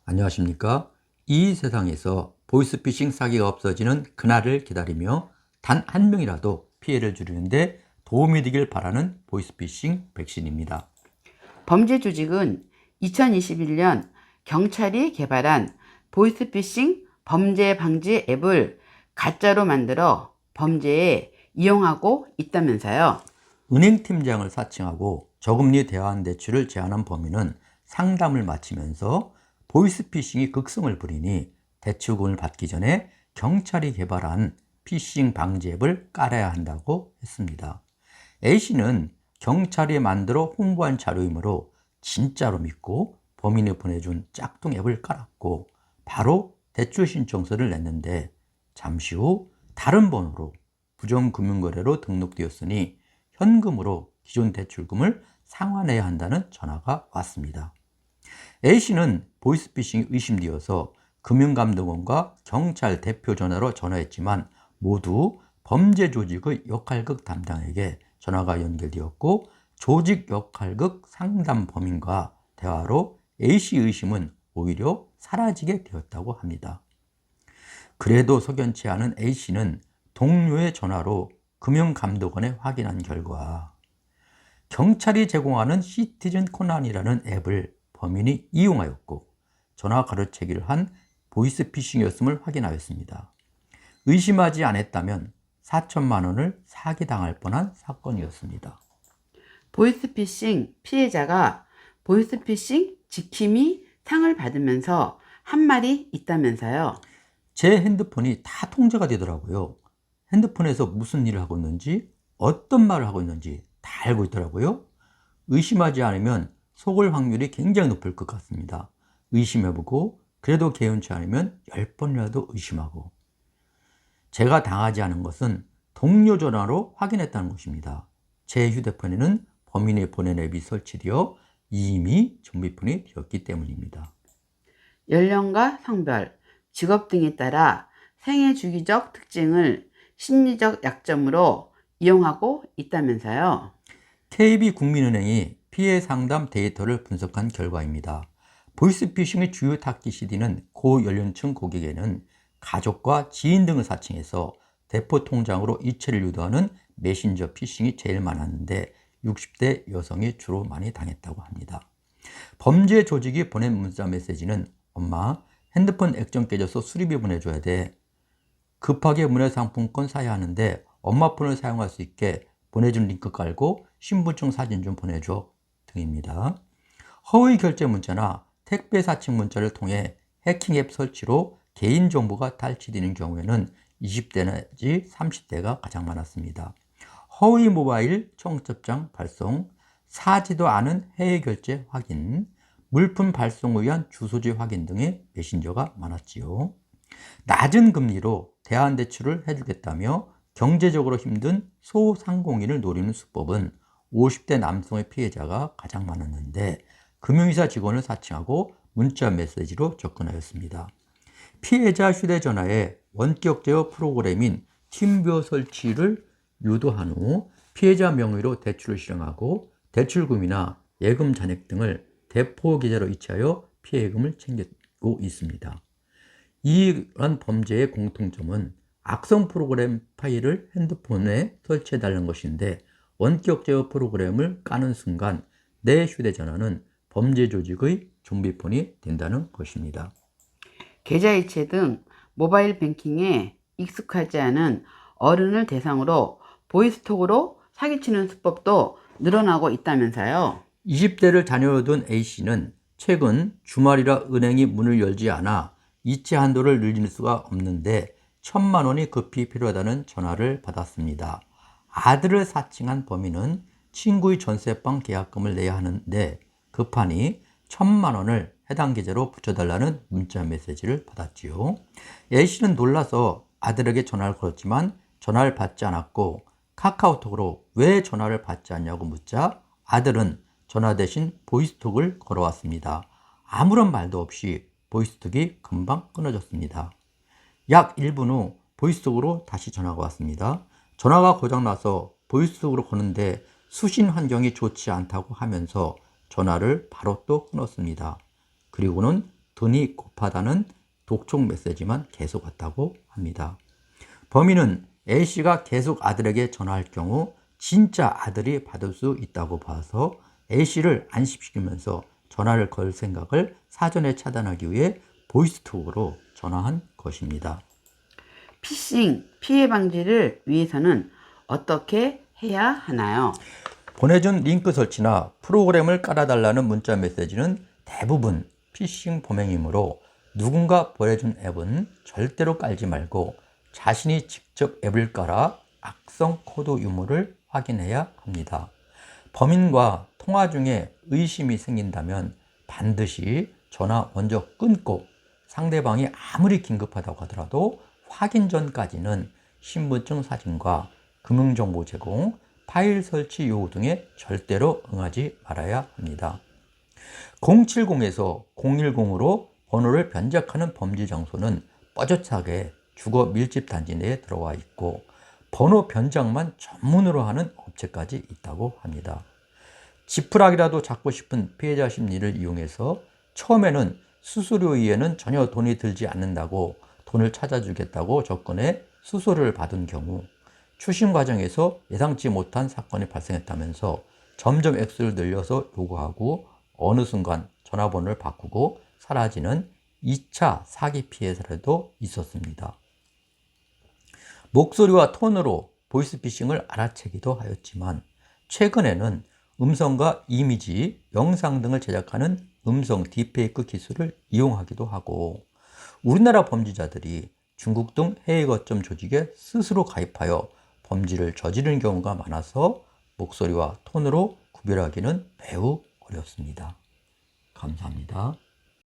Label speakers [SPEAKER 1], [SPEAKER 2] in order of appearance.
[SPEAKER 1] 안녕하십니까? 이 세상에서 보이스피싱 사기가 없어지는 그날을 기다리며 단 한 명이라도 피해를 줄이는데 도움이 되길 바라는 보이스피싱 백신입니다.
[SPEAKER 2] 범죄 조직은 2021년 경찰이 개발한 보이스피싱 범죄 방지 앱을 가짜로 만들어 범죄에 이용하고 있다면서요.
[SPEAKER 1] 은행팀장을 사칭하고 저금리 대환 대출을 제안한 범인은 상담을 마치면서 보이스피싱이 극성을 부리니 대출금을 받기 전에 경찰이 개발한 피싱 방지 앱을 깔아야 한다고 했습니다. A씨는 경찰이 만들어 홍보한 자료이므로 진짜로 믿고 범인이 보내준 짝퉁 앱을 깔았고 바로 대출 신청서를 냈는데 잠시 후 다른 번호로 부정금융거래로 등록되었으니 현금으로 기존 대출금을 상환해야 한다는 전화가 왔습니다. A씨는 보이스피싱이 의심되어서 금융감독원과 경찰 대표 전화로 전화했지만 모두 범죄 조직의 역할극 담당에게 전화가 연결되었고 조직 역할극 상담 범인과 대화로 A씨 의심은 오히려 사라지게 되었다고 합니다. 그래도 석연치 않은 A씨는 동료의 전화로 금융감독원에 확인한 결과 경찰이 제공하는 시티즌 코난이라는 앱을 범인이 이용하였고 전화 가로채기를 한 보이스피싱이었음을 확인하였습니다. 의심하지 않았다면 4천만 원을 사기당할 뻔한 사건이었습니다.
[SPEAKER 2] 보이스피싱 피해자가 보이스피싱 지킴이 상을 받으면서 한 말이 있다면서요.
[SPEAKER 1] 제 핸드폰이 다 통제가 되더라고요. 핸드폰에서 무슨 일을 하고 있는지 어떤 말을 하고 있는지 다 알고 있더라고요. 의심하지 않으면 속을 확률이 굉장히 높을 것 같습니다. 의심해보고 그래도 개운치 않으면 10번이라도 의심하고 제가 당하지 않은 것은 동료 전화로 확인했다는 것입니다. 제 휴대폰에는 범인이 보낸 앱이 설치되어 이미 정비폰이 되었기 때문입니다.
[SPEAKER 2] 연령과 성별, 직업 등에 따라 생애 주기적 특징을 심리적 약점으로 이용하고 있다면서요.
[SPEAKER 1] KB국민은행이 피해 상담 데이터를 분석한 결과입니다. 보이스피싱의 주요 타깃 CD는 고연령층 고객에는 가족과 지인 등을 사칭해서 대포 통장으로 이체를 유도하는 메신저 피싱이 제일 많았는데 60대 여성이 주로 많이 당했다고 합니다. 범죄 조직이 보낸 문자 메시지는 엄마, 핸드폰 액정 깨져서 수리비 보내줘야 돼. 급하게 문화상품권 사야 하는데 엄마 폰을 사용할 수 있게 보내준 링크 깔고 신분증 사진 좀 보내줘 등입니다. 허위 결제 문자나 택배 사칭 문자를 통해 해킹 앱 설치로 개인정보가 탈취되는 경우에는 20대 내지 30대가 가장 많았습니다. 허위 모바일 청첩장 발송, 사지도 않은 해외 결제 확인, 물품 발송을 위한 주소지 확인 등의 메신저가 많았지요. 낮은 금리로 대환대출을 해주겠다며 경제적으로 힘든 소상공인을 노리는 수법은 50대 남성의 피해자가 가장 많았는데 금융회사 직원을 사칭하고 문자 메시지로 접근하였습니다. 피해자 휴대전화에 원격 제어 프로그램인 팀뷰어 설치를 유도한 후 피해자 명의로 대출을 실행하고 대출금이나 예금 잔액 등을 대포 계좌로 이체하여 피해금을 챙기고 있습니다. 이러한 범죄의 공통점은 악성 프로그램 파일을 핸드폰에 설치해달라는 것인데 원격 제어 프로그램을 까는 순간 내 휴대전화는 범죄 조직의 좀비폰이 된다는 것입니다.
[SPEAKER 2] 계좌 이체 등 모바일 뱅킹에 익숙하지 않은 어른을 대상으로 보이스톡으로 사기치는 수법도 늘어나고 있다면서요.
[SPEAKER 1] 20대를 자녀로 둔 A씨는 최근 주말이라 은행이 문을 열지 않아 이체 한도를 늘릴 수가 없는데 1,000만 원이 급히 필요하다는 전화를 받았습니다. 아들을 사칭한 범인은 친구의 전세방 계약금을 내야 하는데 급하니 1,000만 원을 해당 계좌로 붙여달라는 문자 메시지를 받았지요. A씨는 놀라서 아들에게 전화를 걸었지만 전화를 받지 않았고 카카오톡으로 왜 전화를 받지 않냐고 묻자 아들은 전화 대신 보이스톡을 걸어왔습니다. 아무런 말도 없이 보이스톡이 금방 끊어졌습니다. 약 1분 후 보이스톡으로 다시 전화가 왔습니다. 전화가 고장나서 보이스톡으로 거는데 수신 환경이 좋지 않다고 하면서 전화를 바로 또 끊었습니다. 그리고는 돈이 고파다는 독촉 메시지만 계속 왔다고 합니다. 범인은 A씨가 계속 아들에게 전화할 경우 진짜 아들이 받을 수 있다고 봐서 A씨를 안심시키면서 전화를 걸 생각을 사전에 차단하기 위해 보이스톡으로 전화한 것입니다.
[SPEAKER 2] 피싱 피해 방지를 위해서는 어떻게 해야 하나요?
[SPEAKER 1] 보내준 링크 설치나 프로그램을 깔아달라는 문자 메시지는 대부분 피싱 범행이므로 누군가 보내준 앱은 절대로 깔지 말고 자신이 직접 앱을 깔아 악성 코드 유무를 확인해야 합니다. 범인과 통화 중에 의심이 생긴다면 반드시 전화 먼저 끊고 상대방이 아무리 긴급하다고 하더라도 확인 전까지는 신분증 사진과 금융정보 제공, 파일 설치 요구 등에 절대로 응하지 말아야 합니다. 070에서 010으로 번호를 변작하는 범죄 장소는 뻐젓하게 주거 밀집 단지 내에 들어와 있고 번호 변작만 전문으로 하는 업체까지 있다고 합니다. 지푸라기라도 잡고 싶은 피해자 심리를 이용해서 처음에는 수수료에는 전혀 돈이 들지 않는다고 돈을 찾아주겠다고 접근해 수수료를 받은 경우 추심 과정에서 예상치 못한 사건이 발생했다면서 점점 액수를 늘려서 요구하고 어느 순간 전화번호를 바꾸고 사라지는 2차 사기 피해 사례도 있었습니다. 목소리와 톤으로 보이스피싱을 알아채기도 하였지만 최근에는 음성과 이미지, 영상 등을 제작하는 음성 딥페이크 기술을 이용하기도 하고 우리나라 범죄자들이 중국 등 해외 거점 조직에 스스로 가입하여 범죄를 저지르는 경우가 많아서 목소리와 톤으로 구별하기는 매우 어렵습니다. 감사합니다.